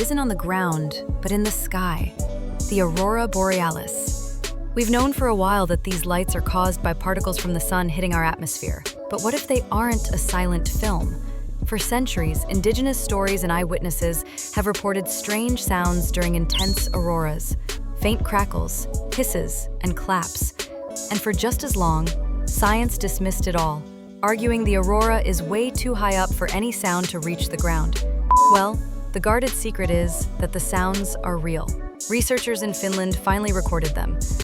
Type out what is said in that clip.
isn't on the ground, but in the sky, the Aurora Borealis. We've known for a while that these lights are caused by particles from the sun hitting our atmosphere. But what if they aren't a silent film? For centuries, indigenous stories and eyewitnesses have reported strange sounds during intense auroras, faint crackles, hisses, and claps. And for just as long, science dismissed it all, arguing the aurora is way too high up for any sound to reach the ground. Well, the guarded secret is that the sounds are real. Researchers in Finland finally recorded them,